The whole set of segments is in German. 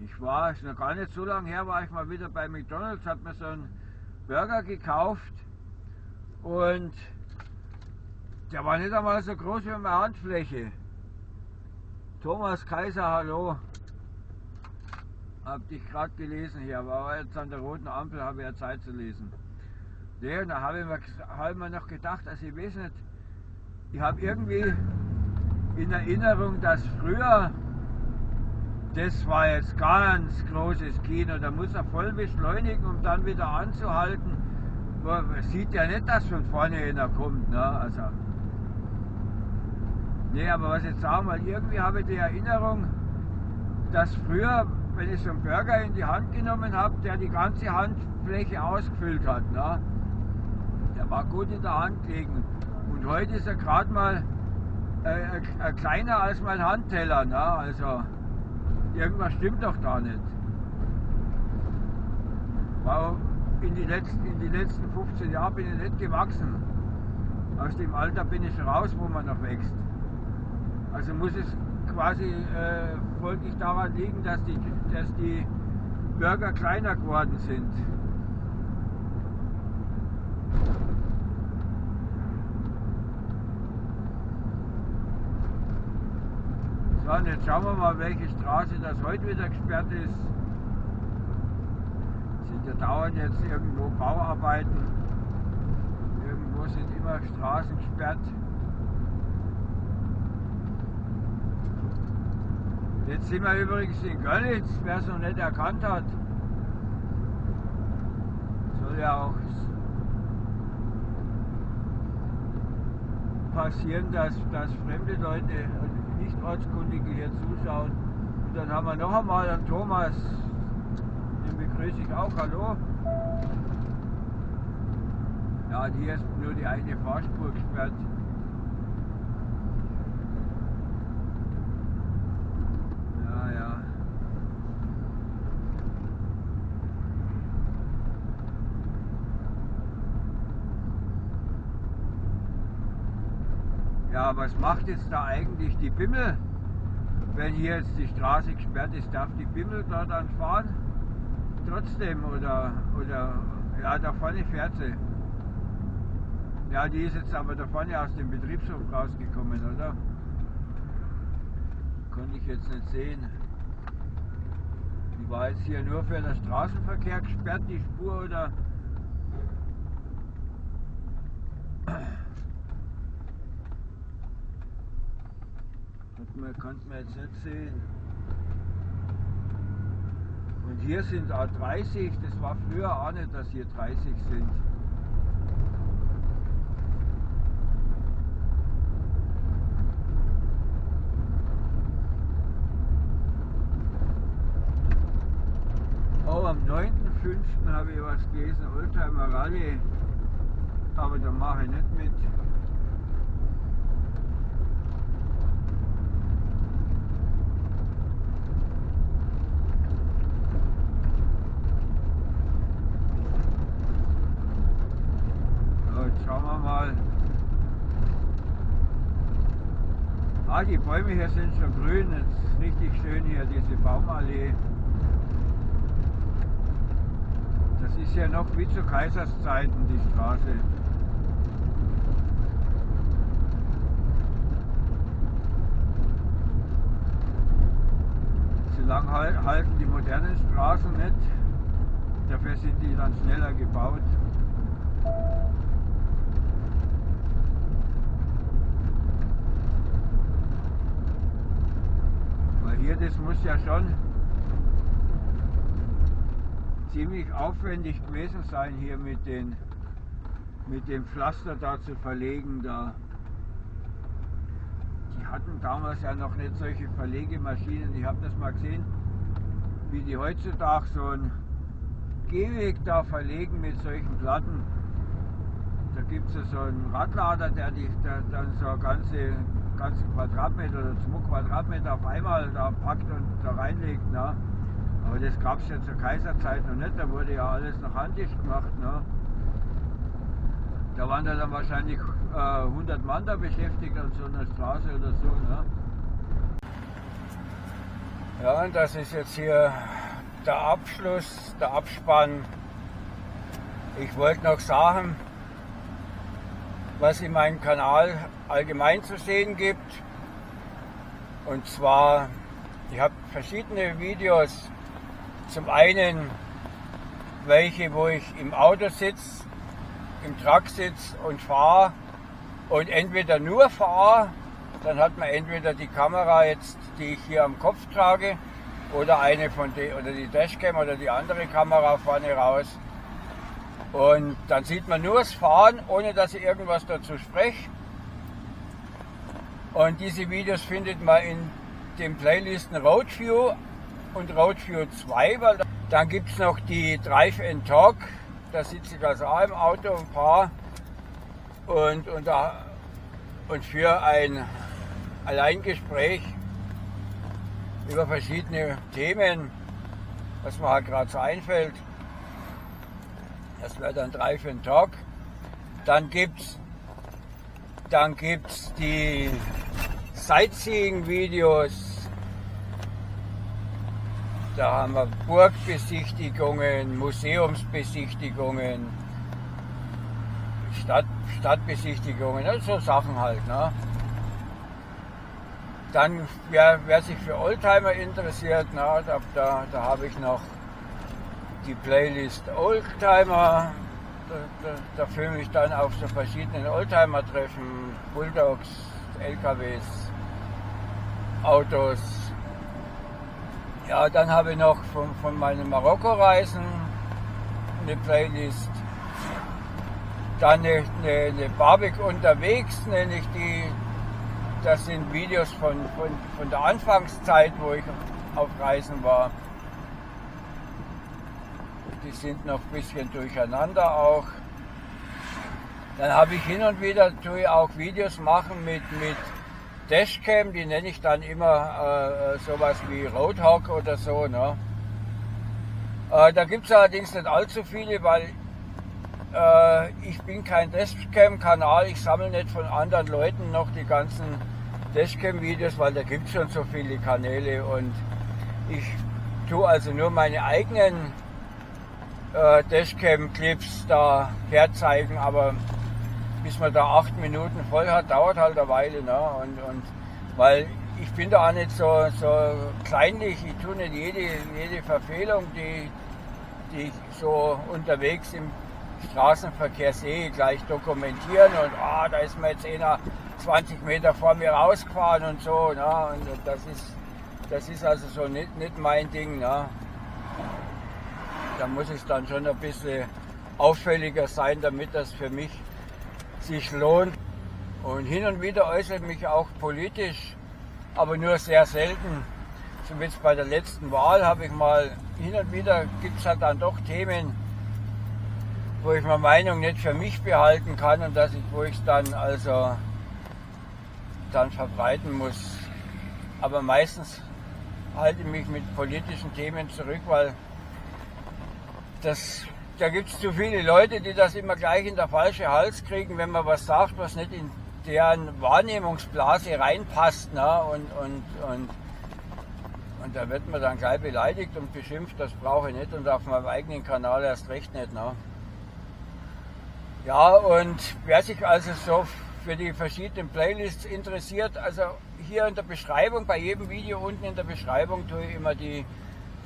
Ich war, ist noch gar nicht so lange her, war ich mal wieder bei McDonald's, habe mir so einen Burger gekauft und der war nicht einmal so groß wie meine Handfläche. Thomas Kaiser, hallo. Hab dich gerade gelesen hier, war jetzt an der roten Ampel, habe ich ja Zeit zu lesen. Nee, und da habe ich mir noch gedacht, also ich weiß nicht, ich habe irgendwie in Erinnerung, dass früher, das war jetzt ganz großes Kino, da muss er voll beschleunigen, um dann wieder anzuhalten. Man sieht ja nicht, dass von vorne einer kommt, ne? Also, nee, aber was ich jetzt sagen will, irgendwie habe ich die Erinnerung, dass früher, wenn ich so einen Burger in die Hand genommen habe, der die ganze Handfläche ausgefüllt hat, ne? Der war gut in der Hand gelegen. Und heute ist er gerade mal kleiner als mein Handteller, ne? Also irgendwas stimmt doch da nicht. Wow, in die letzten 15 Jahre bin ich nicht gewachsen. Aus dem Alter bin ich raus, wo man noch wächst. Also muss es quasi folglich daran liegen, dass die Burger kleiner geworden sind. So, und jetzt schauen wir mal, welche Straße das heute wieder gesperrt ist. Sind ja dauernd jetzt irgendwo Bauarbeiten. Irgendwo sind immer Straßen gesperrt. Jetzt sind wir übrigens in Görlitz, wer es noch nicht erkannt hat. Soll ja auch passieren, dass fremde Leute, nicht Ortskundige hier zuschauen. Und dann haben wir noch einmal einen Thomas, den begrüße ich auch, hallo. Ja, und hier ist nur die eine Fahrspur gesperrt. Ja, was macht jetzt da eigentlich die Bimmel? Wenn hier jetzt die Straße gesperrt ist, darf die Bimmel da dann fahren? Trotzdem oder ja, da vorne fährt sie. Ja, die ist jetzt aber da vorne aus dem Betriebshof rausgekommen, oder? Konnte ich jetzt nicht sehen. Die war jetzt hier nur für den Straßenverkehr gesperrt, die Spur, oder? Konnte man jetzt nicht sehen. Und hier sind auch 30, das war früher auch nicht, dass hier 30 sind. Oh, am 9.5. habe ich was gelesen, Oldtimer Rallye, aber da mache ich nicht mit. Schauen wir mal. Ah, die Bäume hier sind schon grün. Es ist richtig schön hier, diese Baumallee. Das ist ja noch wie zu Kaiserszeiten, die Straße. So lange halten die modernen Straßen nicht. Dafür sind die dann schneller gebaut. Hier, das muss ja schon ziemlich aufwendig gewesen sein, hier mit dem Pflaster da zu verlegen. Da. Die hatten damals ja noch nicht solche Verlegemaschinen. Ich habe das mal gesehen, wie die heutzutage so einen Gehweg da verlegen mit solchen Platten. Da gibt es ja so einen Radlader, der dann so eine ganzen Quadratmeter oder 2 Quadratmeter auf einmal da packt und da reinlegt. Ne? Aber das gab es ja zur Kaiserzeit noch nicht, da wurde ja alles noch handisch gemacht. Ne? Da waren dann wahrscheinlich 100 Mann da beschäftigt an so einer Straße oder so. Ne? Ja, und das ist jetzt hier der Abschluss, der Abspann. Ich wollte noch sagen, was in meinem Kanal allgemein zu sehen gibt. Und zwar, ich habe verschiedene Videos. Zum einen welche, wo ich im Auto sitze, im Truck sitze und fahre und entweder nur fahre, dann hat man entweder die Kamera jetzt, die ich hier am Kopf trage, oder eine von oder die Dashcam oder die andere Kamera vorne raus. Und dann sieht man nur das Fahren, ohne dass ich irgendwas dazu spreche. Und diese Videos findet man in den Playlisten Roadview und Roadview 2, weil dann gibt es noch die Drive and Talk. Da sitze ich also auch im Auto und fahre und für ein Alleingespräch über verschiedene Themen, was mir halt gerade so einfällt. Das wäre dann Drive and Talk. Dann gibt's die Sightseeing-Videos. Da haben wir Burgbesichtigungen, Museumsbesichtigungen, Stadtbesichtigungen, also so Sachen halt. Ne? Dann, wer sich für Oldtimer interessiert, na, da habe ich noch die Playlist Oldtimer. Da filme ich dann auf so verschiedenen Oldtimer-Treffen, Bulldogs, LKWs, Autos. Ja, dann habe ich noch von meinen Marokko-Reisen eine Playlist. Dann eine Barbecue unterwegs, nenne ich die. Das sind Videos von der Anfangszeit, wo ich auf Reisen war. Die sind noch ein bisschen durcheinander auch. Dann habe ich hin und wieder tue ich auch Videos machen mit Dashcam, die nenne ich dann immer sowas wie Roadhog oder so. Ne? Da gibt es allerdings nicht allzu viele, weil ich bin kein Dashcam-Kanal, ich sammle nicht von anderen Leuten noch die ganzen Dashcam-Videos, weil da gibt es schon so viele Kanäle und ich tue also nur meine eigenen Dashcam-Clips da herzeigen, aber bis man da 8 Minuten voll hat, dauert halt eine Weile. Ne? Und weil ich bin da auch nicht so kleinlich, ich tue nicht jede Verfehlung, die ich so unterwegs im Straßenverkehr sehe, gleich dokumentieren und da ist mir jetzt einer 20 Meter vor mir rausgefahren und so. Ne? Und das ist also so nicht mein Ding. Ne? Da muss es dann schon ein bisschen auffälliger sein, damit das für mich sich lohnt. Und hin und wieder äußere ich mich auch politisch, aber nur sehr selten. So wie jetzt bei der letzten Wahl habe ich mal, hin und wieder gibt es halt dann doch Themen, wo ich meine Meinung nicht für mich behalten kann und wo ich es dann also verbreiten muss. Aber meistens halte ich mich mit politischen Themen zurück, weil da gibt es zu viele Leute, die das immer gleich in der falsche Hals kriegen, wenn man was sagt, was nicht in deren Wahrnehmungsblase reinpasst. Ne? Und da wird man dann gleich beleidigt und beschimpft, das brauche ich nicht und auf meinem eigenen Kanal erst recht nicht. Ne? Ja, und wer sich also so für die verschiedenen Playlists interessiert, also hier in der Beschreibung, bei jedem Video unten in der Beschreibung tue ich immer die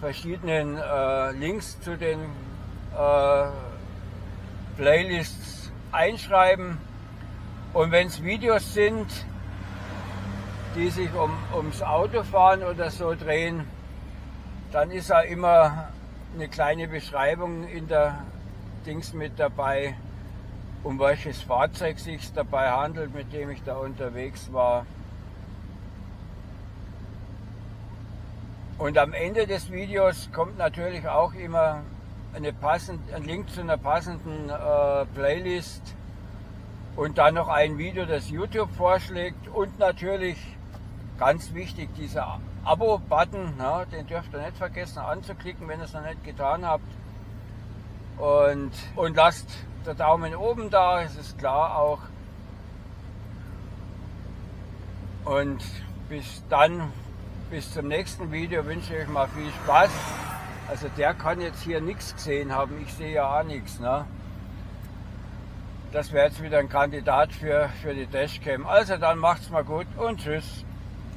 verschiedenen Links zu den Playlists einschreiben. Und wenn es Videos sind, die sich ums Autofahren oder so drehen, dann ist auch immer eine kleine Beschreibung in der Dings mit dabei, um welches Fahrzeug es sich dabei handelt, mit dem ich da unterwegs war. Und am Ende des Videos kommt natürlich auch immer ein Link zu einer passenden Playlist und dann noch ein Video, das YouTube vorschlägt und natürlich ganz wichtig dieser Abo-Button, ne, den dürft ihr nicht vergessen anzuklicken, wenn ihr es noch nicht getan habt, und lasst den Daumen oben da, es ist klar auch, und bis dann bis zum nächsten Video wünsche ich euch mal viel Spaß. Also der kann jetzt hier nichts gesehen haben, ich sehe ja auch nichts. Ne? Das wäre jetzt wieder ein Kandidat für die Dashcam. Also dann macht's mal gut und tschüss.